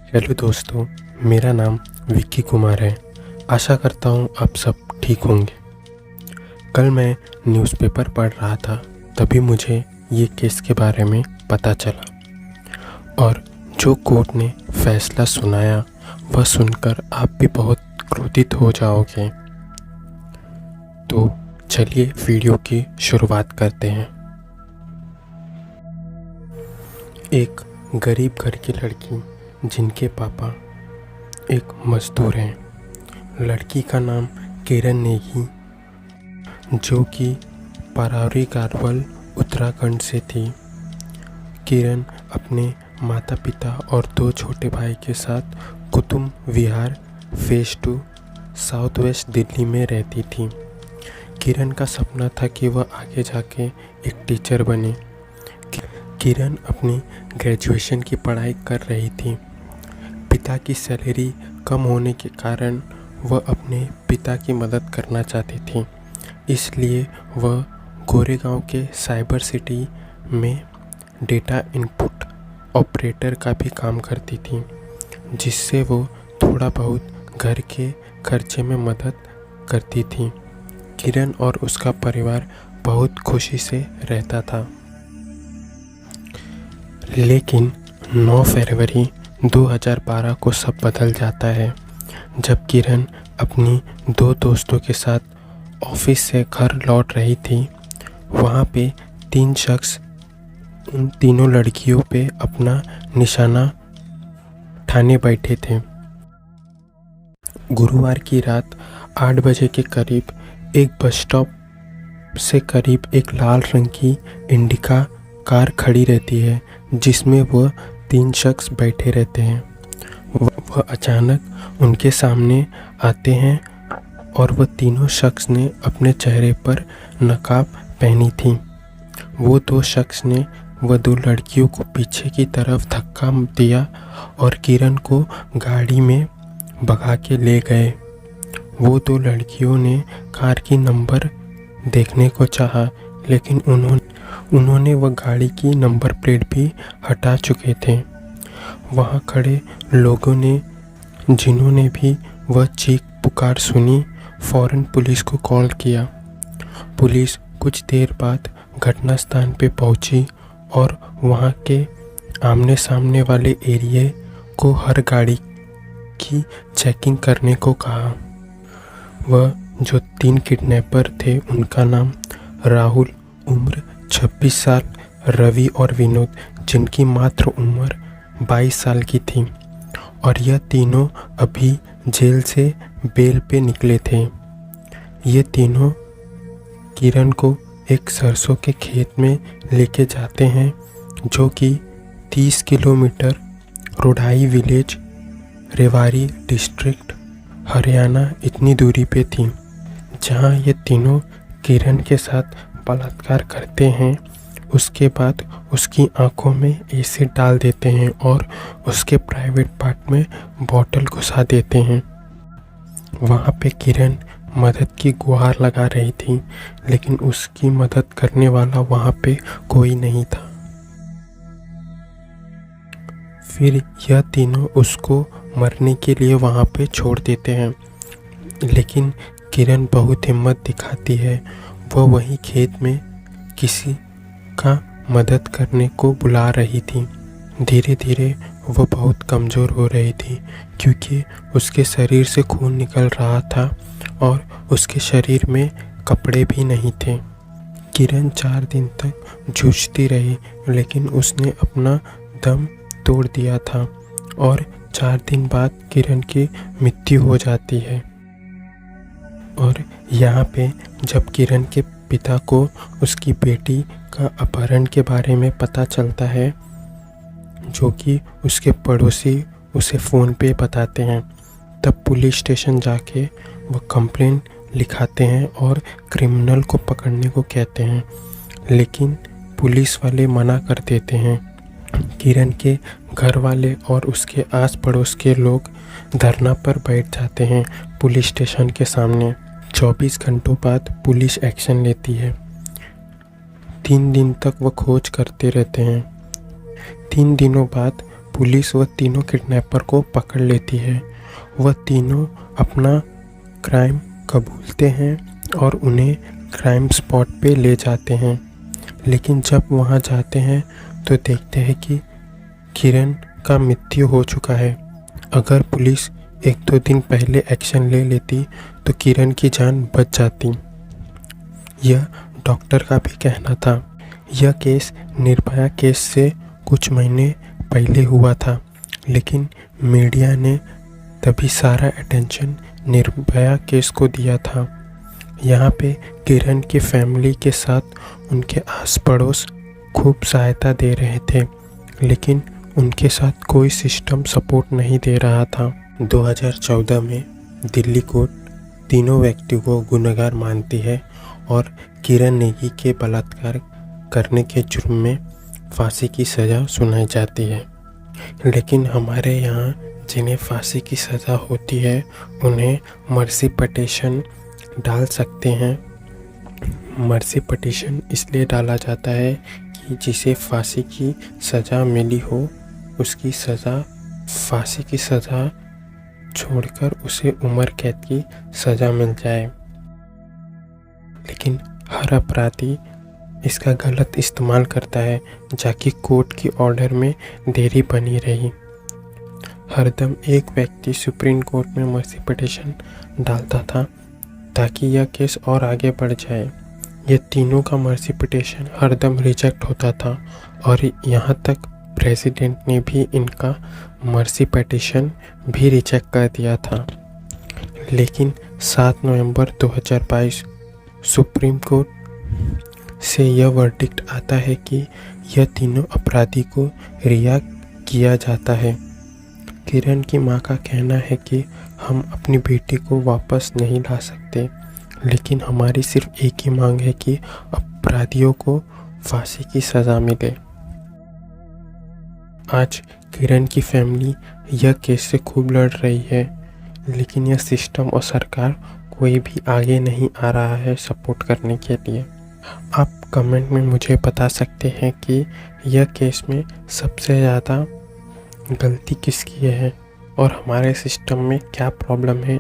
Hello दोस्तों, मेरा नाम विक्की कुमार है। आशा करता हूँ आप सब ठीक होंगे। कल मैं न्यूज़पेपर पढ़ रहा था, तभी मुझे ये केस के बारे में पता चला और जो कोर्ट ने फैसला सुनाया वह सुनकर आप भी बहुत क्रोधित हो जाओगे। तो चलिए वीडियो की शुरुआत करते हैं। एक गरीब घर की लड़की जिनके पापा एक मजदूर हैं। लड़की का नाम किरण नेगी, जो कि परारी गारवल उत्तराखंड से थी। किरण अपने माता पिता और 2 छोटे भाई के साथ कुतुब विहार फेज 2 साउथ वेस्ट दिल्ली में रहती थी। किरण का सपना था कि वह आगे जाके एक टीचर बने। किरण अपनी ग्रेजुएशन की पढ़ाई कर रही थी। पिता की सैलरी कम होने के कारण वह अपने पिता की मदद करना चाहती थी, इसलिए वह गोरेगांव के साइबर सिटी में डेटा इनपुट ऑपरेटर का भी काम करती थी, जिससे वो थोड़ा बहुत घर के खर्चे में मदद करती थी। किरण और उसका परिवार बहुत खुशी से रहता था। लेकिन 9 फरवरी 2012 को सब बदल जाता है, जब किरण अपनी 2 दोस्तों के साथ ऑफिस से घर लौट रही थी। वहाँ पे 3 शख्स उन तीनों लड़कियों पे अपना निशाना ठाने बैठे थे। गुरुवार की रात 8 बजे के करीब एक बस स्टॉप से करीब एक लाल रंग की इंडिका कार खड़ी रहती है, जिसमें वह 3 शख्स बैठे रहते हैं। वह अचानक उनके सामने आते हैं और वह तीनों शख्स ने अपने चेहरे पर नकाब पहनी थी। वो 2 शख्स ने वह 2 लड़कियों को पीछे की तरफ धक्का दिया और किरण को गाड़ी में भगा के ले गए। वो 2 लड़कियों ने कार की नंबर देखने को चाहा, लेकिन उन्होंने वह गाड़ी की नंबर प्लेट भी हटा चुके थे। वहाँ खड़े लोगों ने, जिन्होंने भी वह चीख पुकार सुनी, फौरन पुलिस को कॉल किया। पुलिस कुछ देर बाद घटना स्थान पे पहुंची और वहाँ के आमने सामने वाले एरिया को हर गाड़ी की चेकिंग करने को कहा। वह जो 3 किडनैपर थे, उनका नाम राहुल, उम्र 26 साल, रवि और विनोद, जिनकी मात्र उम्र 22 साल की थी, और यह तीनों अभी जेल से बेल पे निकले थे। ये तीनों किरण को एक सरसों के खेत में लेके जाते हैं, जो कि 30 kilometre Rodai village, Rewari district, Haryana इतनी दूरी पे थी, जहाँ ये तीनों किरण के साथ बलात्कार करते हैं। उसके बाद उसकी आंखों में एसिड डाल देते हैं और उसके प्राइवेट पार्ट में बॉटल घुसा देते हैं। वहाँ पे किरण मदद की गुहार लगा रही थी, लेकिन उसकी मदद करने वाला वहाँ पे कोई नहीं था। फिर यह तीनों उसको मरने के लिए वहाँ पे छोड़ देते हैं, लेकिन किरण बहुत हिम्मत दिखाती है। वह वहीं खेत में किसी का मदद करने को बुला रही थी। धीरे धीरे वह बहुत कमज़ोर हो रही थी, क्योंकि उसके शरीर से खून निकल रहा था और उसके शरीर में कपड़े भी नहीं थे। किरण 4 दिन तक जूझती रही, लेकिन उसने अपना दम तोड़ दिया था और 4 दिन बाद किरण की मृत्यु हो जाती है। और यहाँ पे जब किरण के पिता को उसकी बेटी का अपहरण के बारे में पता चलता है, जो कि उसके पड़ोसी उसे फ़ोन पे बताते हैं, तब पुलिस स्टेशन जाके वो कंप्लेंट लिखाते हैं और क्रिमिनल को पकड़ने को कहते हैं, लेकिन पुलिस वाले मना कर देते हैं। किरण के घर वाले और उसके आस पड़ोस के लोग धरना पर बैठ जाते हैं पुलिस स्टेशन के सामने। 24 घंटों बाद पुलिस एक्शन लेती है। 3 दिन तक वो खोज करते रहते हैं। 3 दिनों बाद पुलिस वह तीनों किडनैपर को पकड़ लेती है। वह तीनों अपना क्राइम कबूलते हैं और उन्हें क्राइम स्पॉट पे ले जाते हैं। लेकिन जब वहाँ जाते हैं तो देखते हैं कि किरण का मृत्यु हो चुका है। अगर पुलिस 1-2 दिन पहले एक्शन ले लेती तो किरण की जान बच जाती, यह डॉक्टर का भी कहना था। यह केस निर्भया केस से कुछ महीने पहले हुआ था, लेकिन मीडिया ने तभी सारा अटेंशन निर्भया केस को दिया था। यहाँ पे किरण की फैमिली के साथ उनके आस पड़ोस खूब सहायता दे रहे थे, लेकिन उनके साथ कोई सिस्टम सपोर्ट नहीं दे रहा था। 2014 में दिल्ली कोर्ट तीनों व्यक्तियों को गुनहगार मानती है और किरण नेगी के बलात्कार करने के जुर्म में फांसी की सज़ा सुनाई जाती है। लेकिन हमारे यहाँ जिन्हें फांसी की सज़ा होती है उन्हें मर्सी पिटीशन डाल सकते हैं। मर्सी पिटीशन इसलिए डाला जाता है कि जिसे फांसी की सज़ा मिली हो उसकी सज़ा फांसी की सज़ा छोड़कर उसे उम्र कैद की सज़ा मिल जाए। लेकिन हर अपराधी इसका गलत इस्तेमाल करता है, जाकि कोर्ट की ऑर्डर में देरी बनी रही। हरदम एक व्यक्ति सुप्रीम कोर्ट में मर्सी पिटीशन डालता था ताकि यह केस और आगे बढ़ जाए। ये तीनों का मर्सी पिटीशन हरदम रिजेक्ट होता था और यहाँ तक प्रेसिडेंट ने भी इनका मर्सी पिटीशन भी रिजेक्ट कर दिया था। लेकिन 7 नवंबर 2022 सुप्रीम कोर्ट से यह वर्डिक्ट आता है कि यह तीनों अपराधी को रिहा किया जाता है। किरण की मां का कहना है कि हम अपनी बेटी को वापस नहीं ला सकते, लेकिन हमारी सिर्फ एक ही मांग है कि अपराधियों को फांसी की सज़ा मिले। आज किरण की फैमिली यह केस से खूब लड़ रही है, लेकिन यह सिस्टम और सरकार कोई भी आगे नहीं आ रहा है सपोर्ट करने के लिए। आप कमेंट में मुझे बता सकते हैं कि यह केस में सबसे ज़्यादा गलती किसकी है और हमारे सिस्टम में क्या प्रॉब्लम है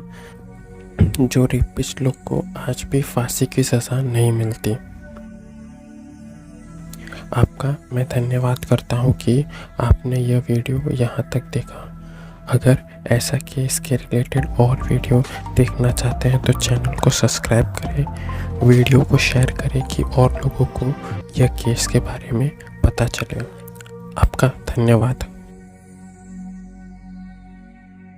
जो रेपिस्ट लोग को आज भी फांसी की सज़ा नहीं मिलती। आपका मैं धन्यवाद करता हूँ कि आपने यह वीडियो यहाँ तक देखा। अगर ऐसा केस के रिलेटेड और वीडियो देखना चाहते हैं तो चैनल को सब्सक्राइब करें, वीडियो को शेयर करें कि और लोगों को यह केस के बारे में पता चले। आपका धन्यवाद।